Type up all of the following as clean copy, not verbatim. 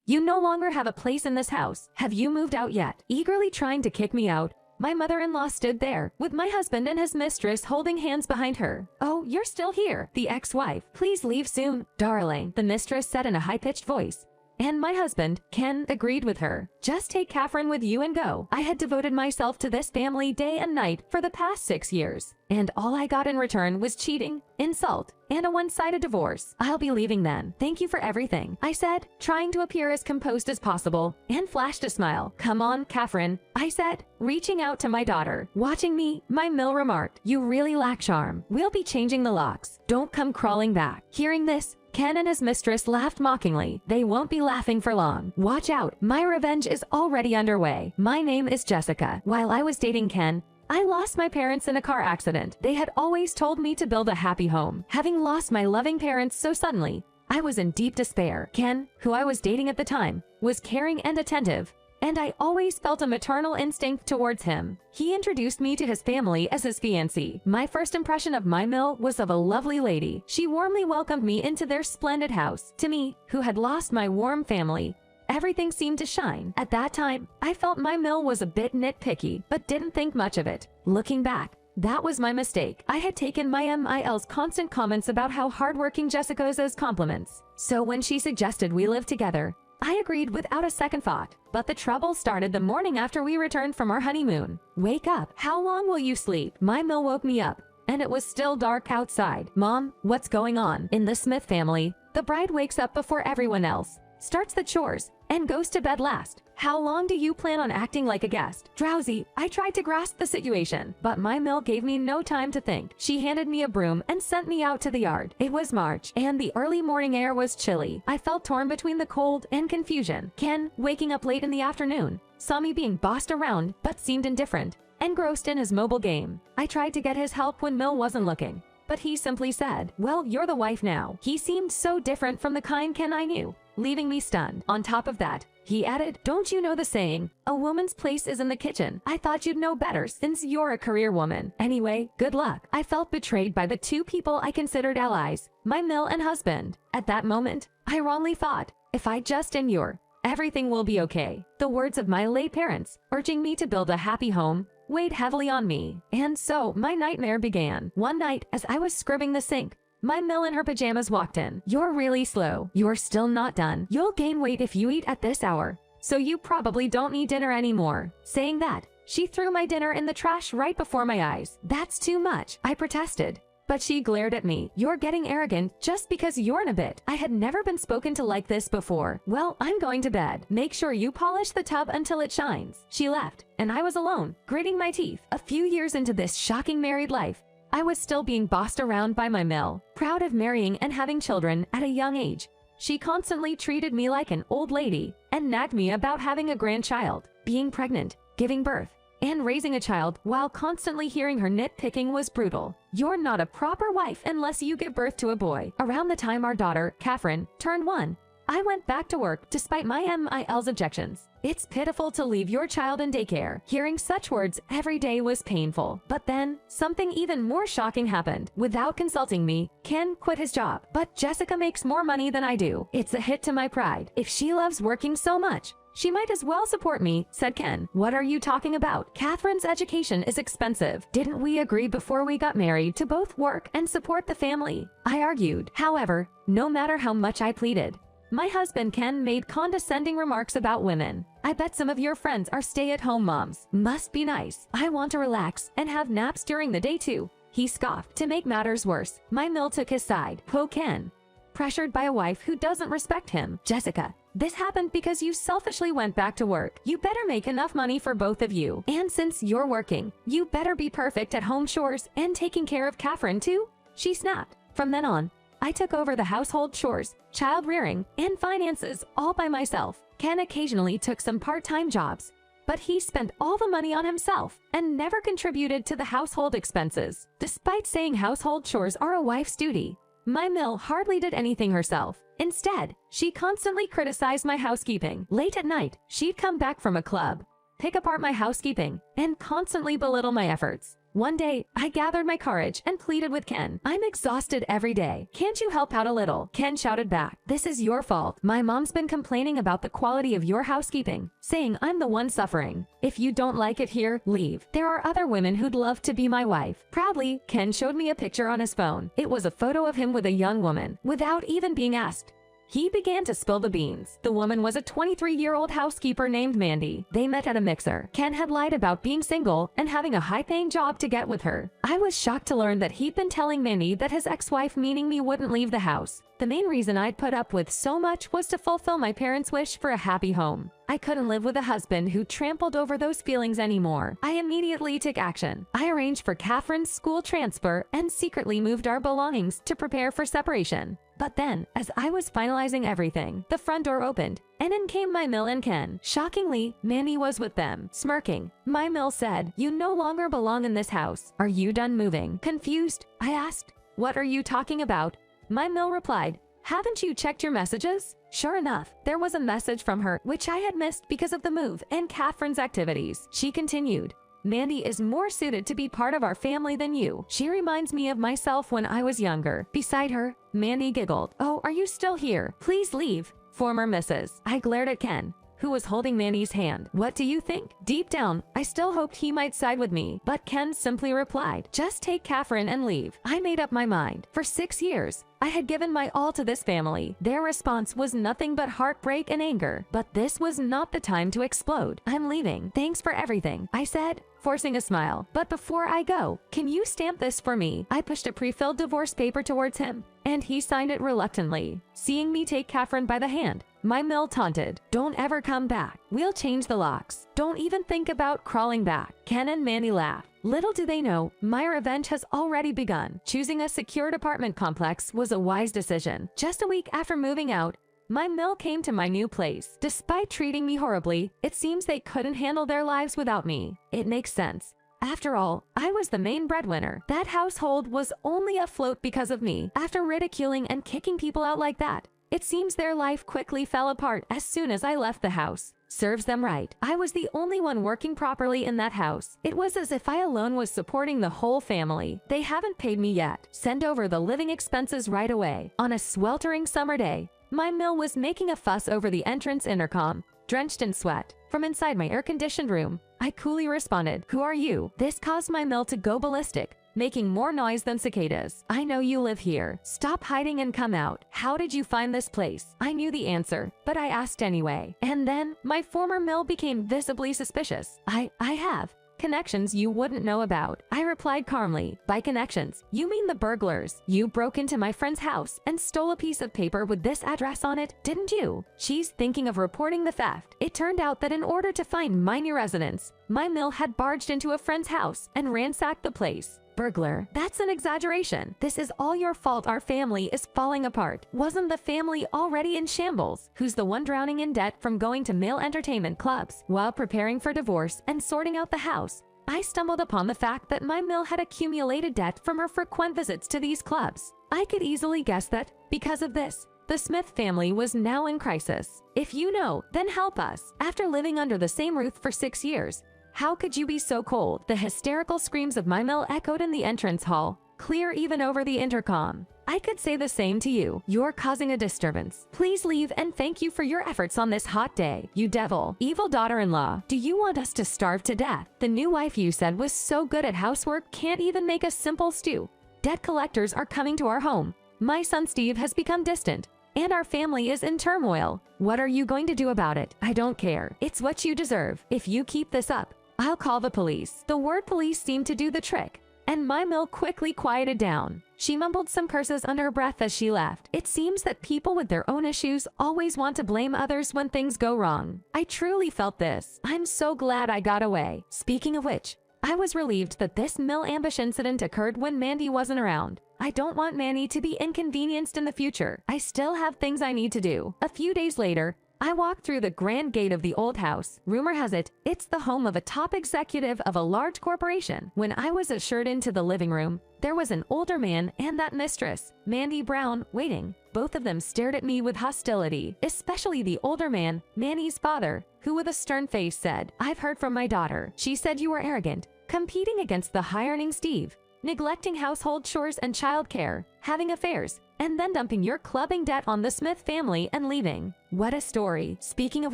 You no longer have a place in this house. Have you moved out yet?" Eagerly trying to kick me out, my mother-in-law stood there, with my husband and his mistress holding hands behind her. "Oh, you're still here," the ex-wife. "Please leave soon, darling," the mistress said in a high-pitched voice. And my husband, Ken, agreed with her. "Just take Catherine with you and go." I had devoted myself to this family day and night for the past 6 years, and all I got in return was cheating, insult, and a one-sided divorce. "I'll be leaving then. Thank you for everything," I said, trying to appear as composed as possible, and flashed a smile. "Come on, Catherine," I said, reaching out to my daughter. Watching me, my Mill remarked, "You really lack charm. We'll be changing the locks. Don't come crawling back." Hearing this, Ken and his mistress laughed mockingly. "They won't be laughing for long. Watch out, my revenge is already underway. My name is Jessica. While I was dating Ken, I lost my parents in a car accident. They had always told me to build a happy home. Having lost my loving parents so suddenly, I was in deep despair. Ken, who I was dating at the time, was caring and attentive, and I always felt a maternal instinct towards him. He introduced me to his family as his fiancée. My first impression of my Mill was of a lovely lady. She warmly welcomed me into their splendid house. To me, who had lost my warm family, everything seemed to shine. At that time, I felt my Mill was a bit nitpicky, but didn't think much of it. Looking back, that was my mistake. I had taken my MIL's constant comments about how hardworking Jessica is as compliments. So when she suggested we live together, I agreed without a second thought. But the trouble started the morning after we returned from our honeymoon. "Wake up. How long will you sleep?" My Mill woke me up, and it was still dark outside. "Mom, what's going on?" In the Smith family, the bride wakes up before everyone else, starts the chores, and goes to bed last. "How long do you plan on acting like a guest?" Drowsy, I tried to grasp the situation, but my Mill gave me no time to think. She handed me a broom and sent me out to the yard. It was March, and the early morning air was chilly. I felt torn between the cold and confusion. Ken, waking up late in the afternoon, saw me being bossed around, but seemed indifferent, engrossed in his mobile game. I tried to get his help when Mill wasn't looking, but he simply said, "Well, you're the wife now." He seemed so different from the kind Ken I knew, leaving me stunned. On top of that, he added, "Don't you know the saying, a woman's place is in the kitchen? I thought you'd know better since you're a career woman. Anyway, good luck." I felt betrayed by the two people I considered allies, my Mill and husband. At that moment, I wrongly thought, if I just endure, everything will be okay. The words of my late parents, urging me to build a happy home, weighed heavily on me. And so my nightmare began. One night, as I was scrubbing the sink, my Mill in her pajamas walked in. "You're really slow. You're still not done. You'll gain weight if you eat at this hour, so you probably don't need dinner anymore." Saying that, she threw my dinner in the trash right before my eyes. "That's too much," I protested. But she glared at me. "You're getting arrogant just because you're in a bit." I had never been spoken to like this before. "Well, I'm going to bed. Make sure you polish the tub until it shines." She left, and I was alone, gritting my teeth. A few years into this shocking married life, I was still being bossed around by my Mill. Proud of marrying and having children at a young age, she constantly treated me like an old lady and nagged me about having a grandchild. Being pregnant, giving birth, and raising a child while constantly hearing her nitpicking was brutal. "You're not a proper wife unless you give birth to a boy." Around the time our daughter, Catherine, turned 1, I went back to work despite my MIL's objections. It's pitiful to leave your child in daycare. Hearing such words every day was painful. But then, something even more shocking happened. Without consulting me, Ken quit his job. "But Jessica makes more money than I do. It's a hit to my pride. If she loves working so much, she might as well support me," said Ken. "What are you talking about? Catherine's education is expensive. Didn't we agree before we got married to both work and support the family?" I argued. However, no matter how much I pleaded, my husband Ken made condescending remarks about women. "I bet some of your friends are stay-at-home moms. Must be nice. I want to relax and have naps during the day too," he scoffed. To make matters worse, my Mill took his side. "Oh, Ken, pressured by a wife who doesn't respect him. Jessica, this happened because you selfishly went back to work. You better make enough money for both of you. And since you're working, you better be perfect at home chores and taking care of Catherine too," she snapped. From then on, I took over the household chores, child rearing, and finances all by myself. Ken occasionally took some part-time jobs, but he spent all the money on himself and never contributed to the household expenses. Despite saying household chores are a wife's duty, my Mill hardly did anything herself. Instead, she constantly criticized my housekeeping. Late at night, she'd come back from a club, pick apart my housekeeping, and constantly belittle my efforts. One day, I gathered my courage and pleaded with Ken. I'm exhausted every day. Can't you help out a little? Ken shouted back. This is your fault. My mom's been complaining about the quality of your housekeeping, saying I'm the one suffering. If you don't like it here, leave. There are other women who'd love to be my wife. Proudly, Ken showed me a picture on his phone. It was a photo of him with a young woman. Without even being asked, he began to spill the beans. The woman was a 23-year-old housekeeper named Mandy. They met at a mixer. Ken had lied about being single and having a high-paying job to get with her. I was shocked to learn that he'd been telling Mandy that his ex-wife, meaning me, wouldn't leave the house. The main reason I'd put up with so much was to fulfill my parents' wish for a happy home. I couldn't live with a husband who trampled over those feelings anymore. I immediately took action. I arranged for Catherine's school transfer and secretly moved our belongings to prepare for separation. But then, as I was finalizing everything, the front door opened, and in came my Mill and Ken. Shockingly, Manny was with them. Smirking, my Mill said, "You no longer belong in this house. Are you done moving?" Confused, I asked, "What are you talking about?" My Mill replied, "Haven't you checked your messages?" Sure enough, there was a message from her, which I had missed because of the move and Catherine's activities. She continued, "Mandy is more suited to be part of our family than you. She reminds me of myself when I was younger." Beside her, Mandy giggled. "Oh, are you still here? Please leave. Former Mrs." I glared at Ken, who was holding Mandy's hand. "What do you think?" Deep down, I still hoped he might side with me, but Ken simply replied, "Just take Catherine and leave." I made up my mind. For 6 years, I had given my all to this family. Their response was nothing but heartbreak and anger. But this was not the time to explode. "I'm leaving. Thanks for everything," I said, forcing a smile. "But before I go, can you stamp this for me?" I pushed a pre-filled divorce paper towards him, and he signed it reluctantly. Seeing me take Catherine by the hand, my Mill taunted, "Don't ever come back. We'll change the locks. Don't even think about crawling back." Ken and Manny laughed. Little do they know, my revenge has already begun. Choosing a secured apartment complex was a wise decision. Just a week after moving out, my Mill came to my new place. Despite treating me horribly, it seems they couldn't handle their lives without me. It makes sense. After all, I was the main breadwinner. That household was only afloat because of me. After ridiculing and kicking people out like that, it seems their life quickly fell apart as soon as I left the house. Serves them right. I was the only one working properly in that house. It was as if I alone was supporting the whole family. They haven't paid me yet. Send over the living expenses right away. On a sweltering summer day, my Mill was making a fuss over the entrance intercom, drenched in sweat. From inside my air-conditioned room, I coolly responded, "Who are you?" This caused my Mill to go ballistic, making more noise than cicadas. "I know you live here. Stop hiding and come out. How did you find this place?" I knew the answer, but I asked anyway. And then, my former Mill became visibly suspicious. I have connections you wouldn't know about." I replied calmly, "By connections, you mean the burglars. You broke into my friend's house and stole a piece of paper with this address on it, didn't you?" She's thinking of reporting the theft. It turned out that in order to find my new residence, my Mill had barged into a friend's house and ransacked the place. Burglar. That's an exaggeration. This is all your fault. Our family is falling apart. Wasn't the family already in shambles? Who's the one drowning in debt from going to male entertainment clubs? While preparing for divorce and sorting out the house, I stumbled upon the fact that my Mill had accumulated debt from her frequent visits to these clubs. I could easily guess that, because of this, the Smith family was now in crisis. If you know, then help us. After living under the same roof for 6 years, how could you be so cold? The hysterical screams of my Mill echoed in the entrance hall, clear even over the intercom. I could say the same to you. You're causing a disturbance. Please leave and thank you for your efforts on this hot day. You devil. Evil daughter-in-law. Do you want us to starve to death? The new wife you said was so good at housework can't even make a simple stew. Debt collectors are coming to our home. My son Steve has become distant, and our family is in turmoil. What are you going to do about it? I don't care. It's what you deserve. If you keep this up, I'll call the police." The word police seemed to do the trick, and my Mill quickly quieted down. She mumbled some curses under her breath as she left. It seems that people with their own issues always want to blame others when things go wrong. I truly felt this. I'm so glad I got away. Speaking of which, I was relieved that this Mill ambush incident occurred when Mandy wasn't around. I don't want Manny to be inconvenienced in the future. I still have things I need to do. A few days later, I walked through the grand gate of the old house. Rumor has it, it's the home of a top executive of a large corporation. When I was ushered into the living room, there was an older man and that mistress, Mandy Brown, waiting. Both of them stared at me with hostility, especially the older man, Manny's father, who with a stern face said, "I've heard from my daughter. She said you were arrogant, competing against the high-earning Steve, neglecting household chores and childcare, having affairs, and then dumping your clubbing debt on the Smith family and leaving. What a story. Speaking of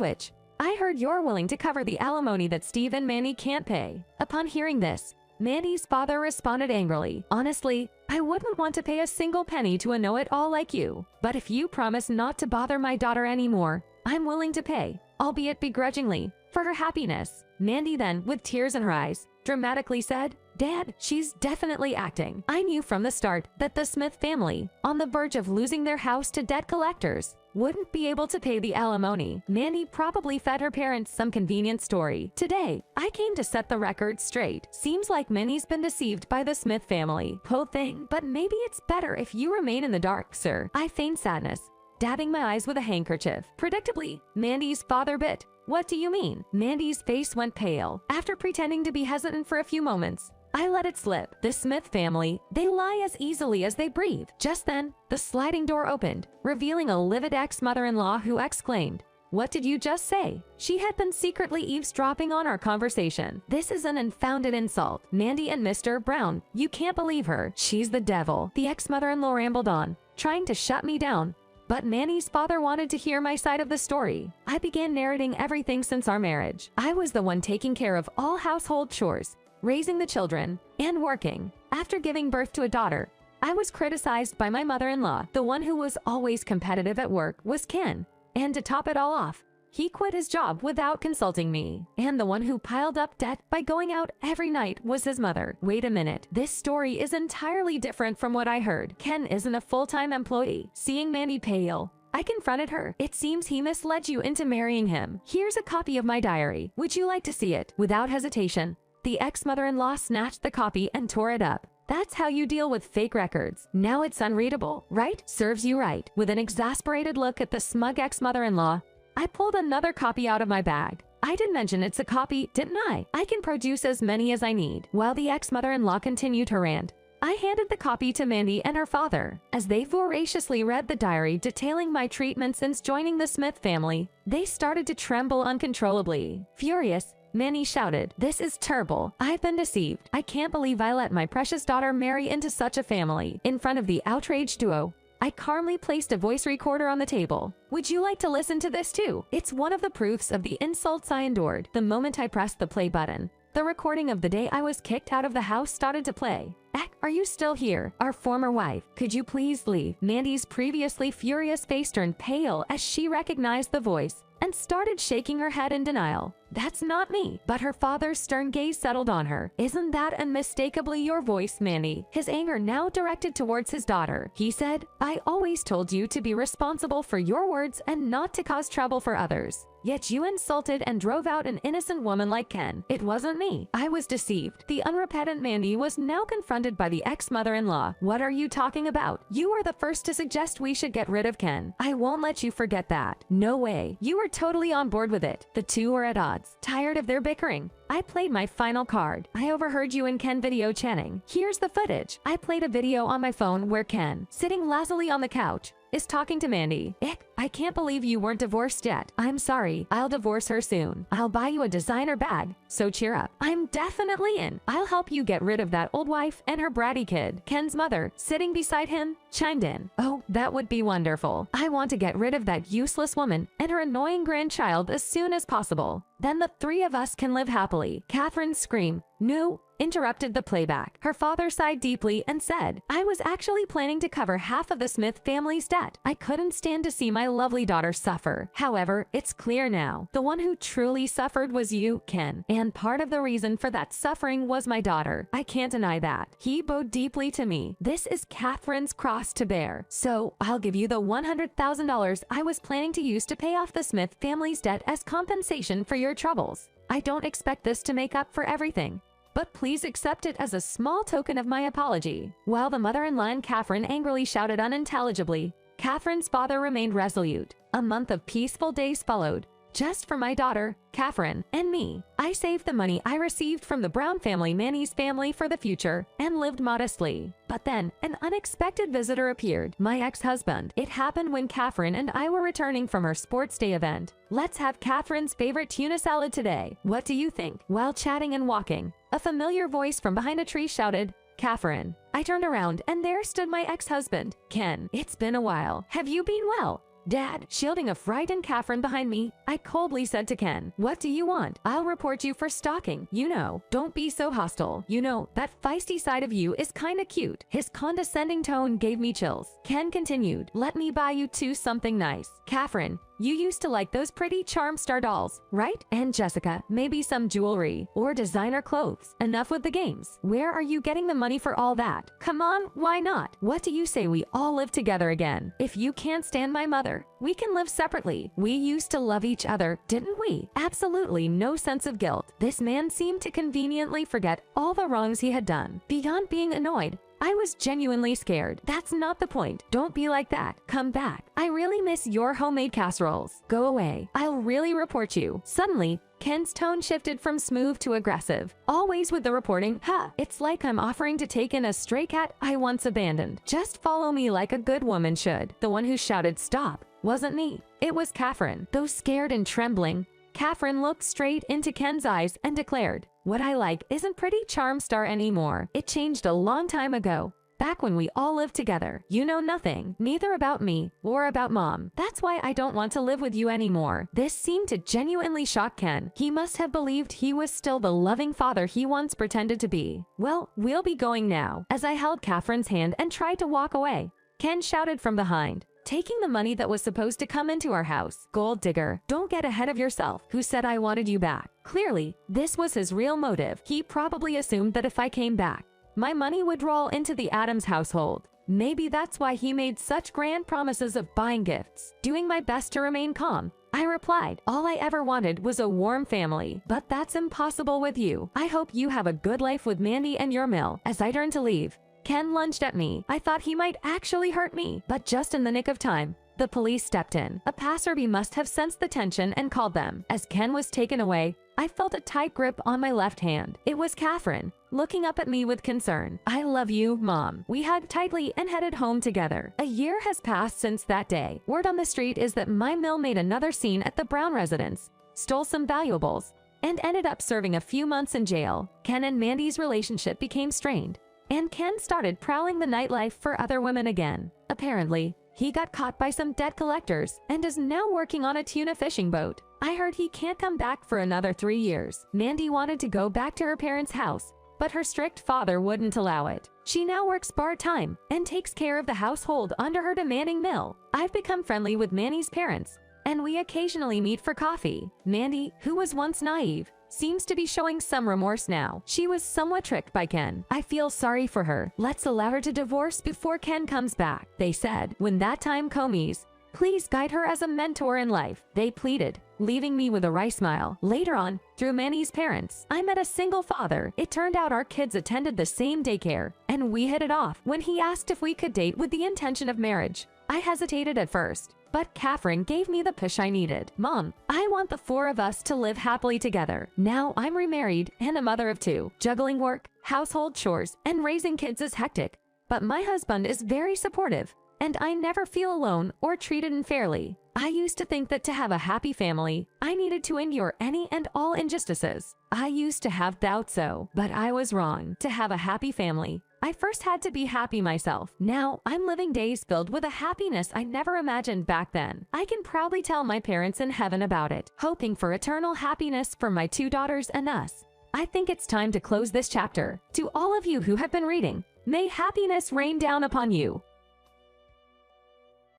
which, I heard you're willing to cover the alimony that Steve and Mandy can't pay. Upon hearing this, Mandy's father responded angrily, "Honestly, I wouldn't want to pay a single penny to a know-it-all like you. But if you promise not to bother my daughter anymore, I'm willing to pay, albeit begrudgingly, for her happiness." Mandy then, with tears in her eyes, dramatically said, "Dad, she's definitely acting. I knew from the start that the Smith family, on the verge of losing their house to debt collectors, wouldn't be able to pay the alimony." Mandy probably fed her parents some convenient story. "Today, I came to set the record straight. Seems like Mandy's been deceived by the Smith family. Whole thing, but maybe it's better if you remain in the dark, sir." I feigned sadness, dabbing my eyes with a handkerchief. Predictably, Mandy's father bit, "What do you mean?" Mandy's face went pale. After pretending to be hesitant for a few moments, I let it slip. "The Smith family, they lie as easily as they breathe." Just then, the sliding door opened, revealing a livid ex-mother-in-law who exclaimed, "What did you just say?" She had been secretly eavesdropping on our conversation. "This is an unfounded insult. Mandy and Mr. Brown, you can't believe her. She's the devil." The ex-mother-in-law rambled on, trying to shut me down. But Mandy's father wanted to hear my side of the story. I began narrating everything since our marriage. I was the one taking care of all household chores, raising the children, and working. After giving birth to a daughter, I was criticized by my mother-in-law. The one who was always competitive at work was Ken. And to top it all off, he quit his job without consulting me. And the one who piled up debt by going out every night was his mother. Wait a minute, this story is entirely different from what I heard. Ken isn't a full-time employee. Seeing Mandy pale, I confronted her. "It seems he misled you into marrying him. Here's a copy of my diary. Would you like to see it?" Without hesitation, the ex-mother-in-law snatched the copy and tore it up. "That's how you deal with fake records. Now it's unreadable, right? Serves you right." With an exasperated look at the smug ex-mother-in-law, I pulled another copy out of my bag. "I did mention it's a copy, didn't I? I can produce as many as I need." While the ex-mother-in-law continued her rant, I handed the copy to Mandy and her father. As they voraciously read the diary detailing my treatment since joining the Smith family, they started to tremble uncontrollably. Furious, Mandy shouted, "This is terrible. I've been deceived. I can't believe I let my precious daughter marry into such a family." In front of the outraged duo, I calmly placed a voice recorder on the table. "Would you like to listen to this too? It's one of the proofs of the insults I endured." The moment I pressed the play button, the recording of the day I was kicked out of the house started to play. "Ek, are you still here? Our former wife. Could you please leave?" Mandy's previously furious face turned pale as she recognized the voice and started shaking her head in denial. "That's not me." But her father's stern gaze settled on her. "Isn't that unmistakably your voice, Mandy?" His anger now directed towards his daughter. He said, "I always told you to be responsible for your words and not to cause trouble for others. Yet you insulted and drove out an innocent woman like Ken. It wasn't me. I was deceived." The unrepentant Mandy was now confronted by the ex-mother-in-law. "What are you talking about? You were the first to suggest we should get rid of Ken. I won't let you forget that." "No way. You were totally on board with it." The two were at odds. Tired of their bickering, I played my final card. "I overheard you and Ken video chatting. Here's the footage." I played a video on my phone where Ken, sitting lazily on the couch, is talking to Mandy. "Ick, I can't believe you weren't divorced yet. I'm sorry. I'll divorce her soon. I'll buy you a designer bag, so cheer up." "I'm definitely in. I'll help you get rid of that old wife and her bratty kid." Ken's mother, sitting beside him, chimed in. "Oh, that would be wonderful. I want to get rid of that useless woman and her annoying grandchild as soon as possible. Then the three of us can live happily." Catherine's scream, "No," interrupted the playback. Her father sighed deeply and said, "I was actually planning to cover half of the Smith family's debt. I couldn't stand to see my lovely daughter suffer. However, it's clear now. The one who truly suffered was you, Ken. And part of the reason for that suffering was my daughter. I can't deny that. He bowed deeply to me. This is Catherine's cross to bear. So I'll give you the $100,000 I was planning to use to pay off the Smith family's debt as compensation for your troubles. I don't expect this to make up for everything, but please accept it as a small token of my apology." While the mother-in-law and Catherine angrily shouted unintelligibly, Catherine's father remained resolute. A month of peaceful days followed, just for my daughter, Catherine, and me. I saved the money I received from the Brown family, Manny's family, for the future, and lived modestly. But then, an unexpected visitor appeared, my ex-husband. It happened when Catherine and I were returning from her sports day event. "Let's have Catherine's favorite tuna salad today. What do you think?" While chatting and walking, A familiar voice from behind a tree shouted, "Catherine." I turned around and there stood my ex-husband, Ken. "It's been a while. Have you been well?" "Dad," shielding a frightened Catherine behind me, I coldly said to Ken, "What do you want? I'll report you for stalking. You know, don't be so hostile. You know, that feisty side of you is kinda cute." His condescending tone gave me chills. Ken continued, "Let me buy you two something nice. Catherine, you used to like those pretty Charmstar dolls, right? And Jessica, maybe some jewelry or designer clothes. Enough with the games. Where are you getting the money for all that? Come on, why not? What do you say we all live together again? If you can't stand my mother, we can live separately. We used to love each other, didn't we?" Absolutely no sense of guilt. This man seemed to conveniently forget all the wrongs he had done. Beyond being annoyed, I was genuinely scared. "That's not the point. Don't be like that. Come back. I really miss your homemade casseroles. Go away. I'll really report you." Suddenly, Ken's tone shifted from smooth to aggressive. Always with the reporting, it's like I'm offering to take in a stray cat I once abandoned. "Just follow me like a good woman should." The one who shouted stop wasn't me. It was Catherine. Though scared and trembling, Catherine looked straight into Ken's eyes and declared, "What I like isn't pretty Charmstar anymore. It changed a long time ago. Back when we all lived together. You know nothing, neither about me or about Mom. That's why I don't want to live with you anymore." This seemed to genuinely shock Ken. He must have believed he was still the loving father he once pretended to be. "Well, we'll be going now." As I held Catherine's hand and tried to walk away, Ken shouted from behind, taking the money that was supposed to come into our house. "Gold digger, don't get ahead of yourself. Who said I wanted you back?" Clearly, this was his real motive. He probably assumed that if I came back, my money would roll into the Adams household. Maybe that's why he made such grand promises of buying gifts. Doing my best to remain calm, I replied, "All I ever wanted was a warm family, but that's impossible with you. I hope you have a good life with Mandy and your mill." As I turned to leave, Ken lunged at me. I thought he might actually hurt me, but just in the nick of time, the police stepped in. A passerby must have sensed the tension and called them. As Ken was taken away, I felt a tight grip on my left hand. It was Catherine, looking up at me with concern. "I love you, Mom." We hugged tightly and headed home together. A year has passed since that day. Word on the street is that my mill made another scene at the Brown residence, stole some valuables, and ended up serving a few months in jail. Ken and Mandy's relationship became strained, and Ken started prowling the nightlife for other women again. Apparently, he got caught by some debt collectors and is now working on a tuna fishing boat. I heard he can't come back for another 3 years. Mandy wanted to go back to her parents' house, but her strict father wouldn't allow it. She now works part-time and takes care of the household under her demanding mill. I've become friendly with Mandy's parents, and we occasionally meet for coffee. Mandy, who was once naive, seems to be showing some remorse now. She was somewhat tricked by Ken. I feel sorry for her. Let's allow her to divorce before Ken comes back, they said. When that time comes, please guide her as a mentor in life, they pleaded, leaving me with a wry smile. Later on, through Manny's parents, I met a single father. It turned out our kids attended the same daycare, and we hit it off. When he asked if we could date with the intention of marriage, I hesitated at first, but Catherine gave me the push I needed. "Mom, I want the 4 of us to live happily together." Now I'm remarried and a mother of 2. Juggling work, household chores, and raising kids is hectic, but my husband is very supportive, and I never feel alone or treated unfairly. I used to think that to have a happy family, I needed to endure any and all injustices. I used to have doubts but I was wrong. To have a happy family, I first had to be happy myself. Now, I'm living days filled with a happiness I never imagined back then. I can proudly tell my parents in heaven about it, hoping for eternal happiness for my 2 daughters and us. I think it's time to close this chapter. To all of you who have been reading, may happiness rain down upon you.